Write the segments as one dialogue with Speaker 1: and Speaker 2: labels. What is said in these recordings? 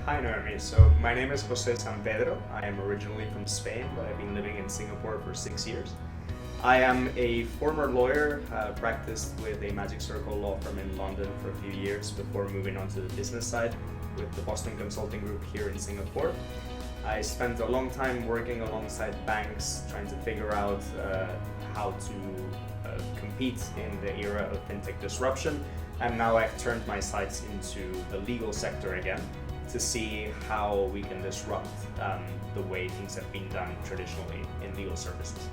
Speaker 1: Hi Naomi, so my name is Jose Sampedro. I am originally from Spain, but I've been living in Singapore for 6 years. I am a former lawyer, practiced with a Magic Circle law firm in London for a few years before moving on to the business side with the Boston Consulting Group here in Singapore. I spent a long time working alongside banks, trying to figure out how to compete in the era of fintech disruption, and now I've turned my sights into the legal sector again to see how we can disrupt the way things have been done traditionally in legal services.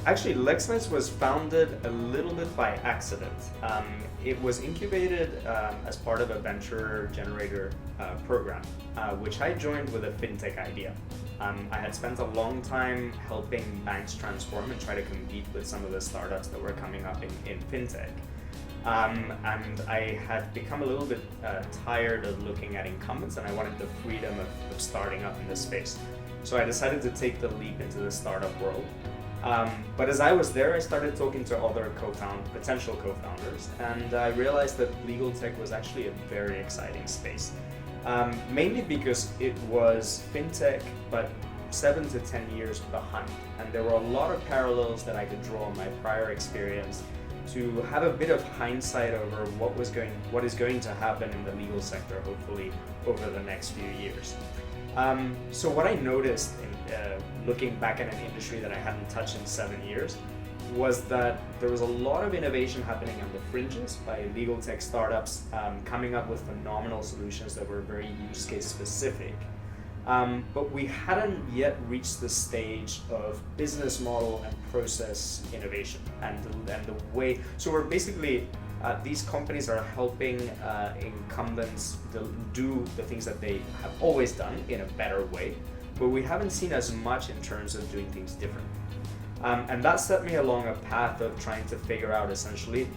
Speaker 1: Actually, LexKnights was founded a little bit by accident. It was incubated as part of a venture generator program, which I joined with a fintech idea. I had spent a long time helping banks transform and try to compete with some of the startups that were coming up in fintech. And I had become a little bit tired of looking at incumbents, and I wanted the freedom of starting up in this space. So I decided to take the leap into the startup world. But as I was there, I started talking to other potential co-founders, and I realized that legal tech was actually a very exciting space. Mainly because it was fintech, but 7 to 10 years behind. And there were a lot of parallels that I could draw on my prior experience to have a bit of hindsight over what is going to happen in the legal sector, hopefully over the next few years. So what I noticed in looking back at an industry that I hadn't touched in 7 years was that there was a lot of innovation happening on the fringes by legal tech startups coming up with phenomenal solutions that were very use case specific. But we hadn't yet reached the stage of business model and process innovation and the way. So we're basically these companies are helping incumbents do the things that they have always done in a better way, but we haven't seen as much in terms of doing things different. And that set me along a path of trying to figure out essentially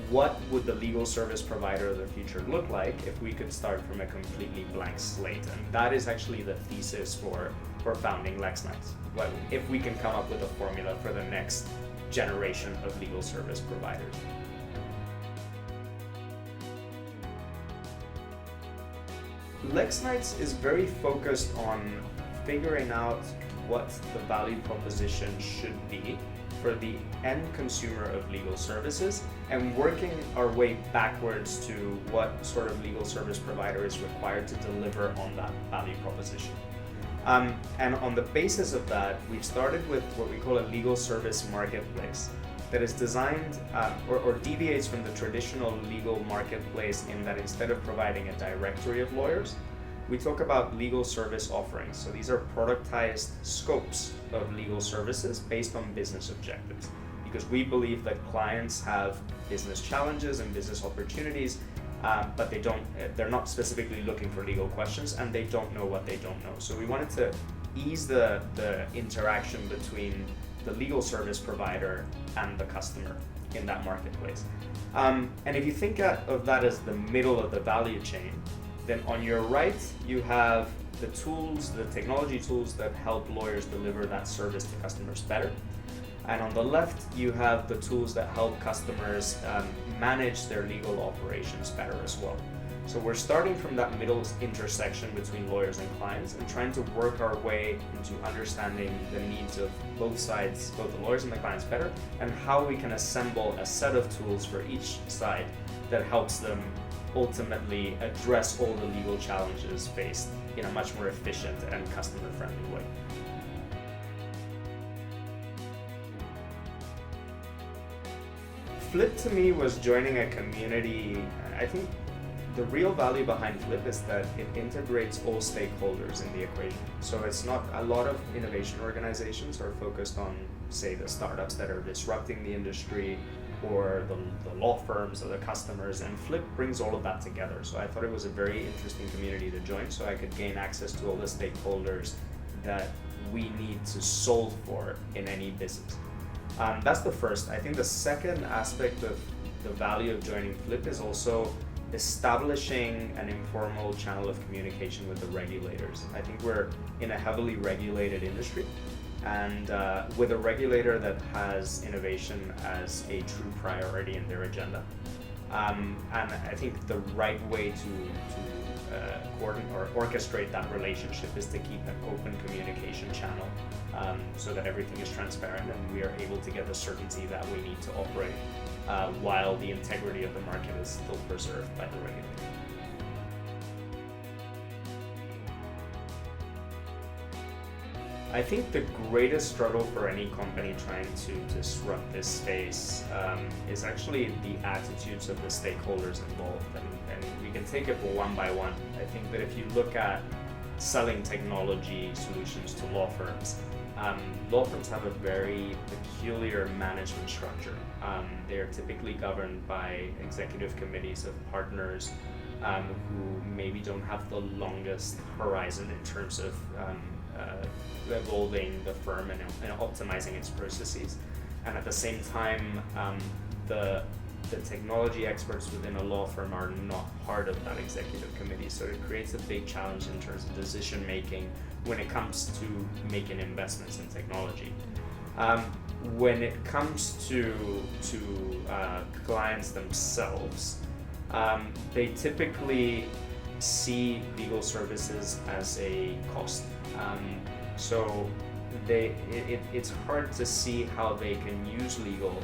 Speaker 1: what would the legal service provider of the future look like if we could start from a completely blank slate. And that is actually the thesis for founding LexKnights. If we can come up with a formula for the next generation of legal service providers. LexKnights is very focused on figuring out what the value proposition should be for the end consumer of legal services and working our way backwards to what sort of legal service provider is required to deliver on that value proposition. And on the basis of that, we've started with what we call a legal service marketplace that is designed or deviates from the traditional legal marketplace in that instead of providing a directory of lawyers, we talk about legal service offerings. So these are productized scopes of legal services based on business objectives, because we believe that clients have business challenges and business opportunities, but they're not specifically looking for legal questions, and they don't know what they don't know. So we wanted to ease the interaction between the legal service provider and the customer in that marketplace. And if you think of that as the middle of the value chain, then on your right, you have the tools, the technology tools that help lawyers deliver that service to customers better. And on the left, you have the tools that help customers manage their legal operations better as well. So we're starting from that middle intersection between lawyers and clients and trying to work our way into understanding the needs of both sides, both the lawyers and the clients better, and how we can assemble a set of tools for each side that helps them ultimately address all the legal challenges faced in a much more efficient and customer-friendly way. Flip to me was joining a community. I think the real value behind Flip is that it integrates all stakeholders in the equation. So it's not a lot of innovation organizations are focused on, say, the startups that are disrupting the industry or the law firms or the customers, and Flip brings all of that together. So I thought it was a very interesting community to join so I could gain access to all the stakeholders that we need to solve for in any business. That's the first. I think the second aspect of the value of joining Flip is also establishing an informal channel of communication with the regulators. I think we're in a heavily regulated industry, and with a regulator that has innovation as a true priority in their agenda. And I think the right way to coordinate or orchestrate that relationship is to keep an open communication channel, so that everything is transparent and we are able to get the certainty that we need to operate while the integrity of the market is still preserved by the regulator. I think the greatest struggle for any company trying to disrupt this space is actually the attitudes of the stakeholders involved, and we can take it one by one. I think that if you look at selling technology solutions to law firms have a very peculiar management structure. They are typically governed by executive committees of partners who maybe don't have the longest horizon in terms of evolving the firm and optimizing its processes, and at the same time, the technology experts within a law firm are not part of that executive committee. So it creates a big challenge in terms of decision making when it comes to making investments in technology. When it comes to clients themselves, they typically see legal services as a cost. So it's hard to see how they can use legal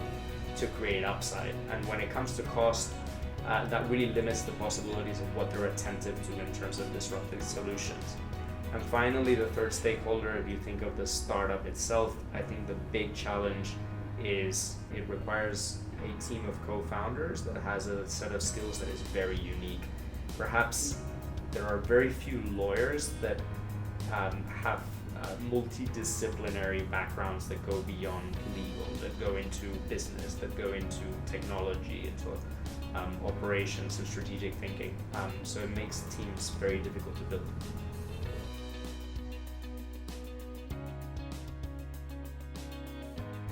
Speaker 1: to create upside. And when it comes to cost, that really limits the possibilities of what they're attentive to in terms of disruptive solutions. And finally, the third stakeholder, if you think of the startup itself, I think the big challenge is it requires a team of co-founders that has a set of skills that is very unique. Perhaps there are very few lawyers that have multidisciplinary backgrounds that go beyond legal, that go into business, that go into technology, into operations and strategic thinking. So it makes teams very difficult to build.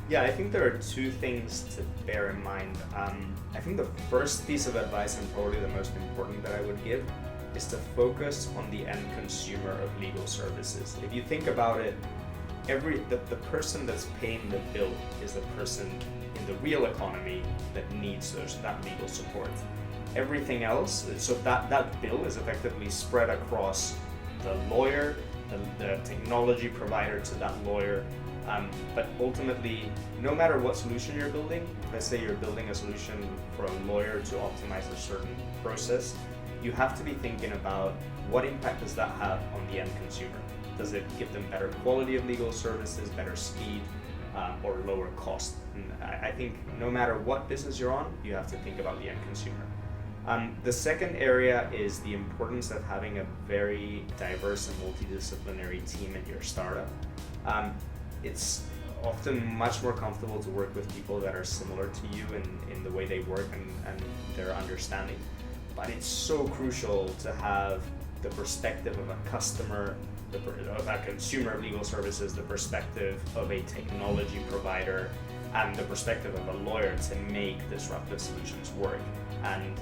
Speaker 1: Yeah, I think there are two things to bear in mind. I think the first piece of advice, and probably the most important that I would give, is to focus on the end consumer of legal services. If you think about it, the person that's paying the bill is the person in the real economy that needs that legal support. Everything else, so that bill is effectively spread across the lawyer, the technology provider to that lawyer. But ultimately, no matter what solution you're building, let's say you're building a solution for a lawyer to optimize a certain process, you have to be thinking about what impact does that have on the end consumer. Does it give them better quality of legal services, better speed, or lower cost? And I think no matter what business you're on, you have to think about the end consumer. The second area is the importance of having a very diverse and multidisciplinary team in your startup. It's often much more comfortable to work with people that are similar to you in the way they work and their understanding. But it's so crucial to have the perspective of a customer, of a consumer of legal services, the perspective of a technology provider, and the perspective of a lawyer to make disruptive solutions work. And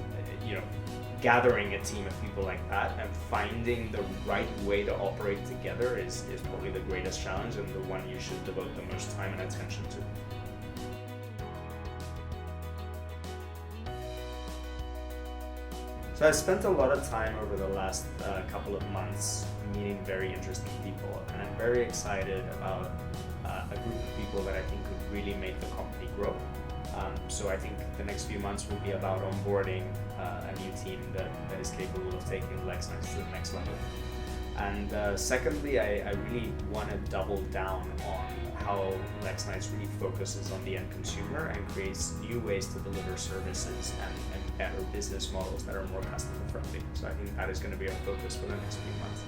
Speaker 1: gathering a team of people like that and finding the right way to operate together is probably the greatest challenge, and the one you should devote the most time and attention to. So I spent a lot of time over the last couple of months meeting very interesting people, and I'm very excited about a group of people that I think could really make the company grow. So I think the next few months will be about onboarding a new team that is capable of taking LexKnights to the next level. And secondly, I really want to double down on how LexKnights really focuses on the end consumer and creates new ways to deliver services and better business models that are more customer friendly. So I think that is going to be our focus for the next few months.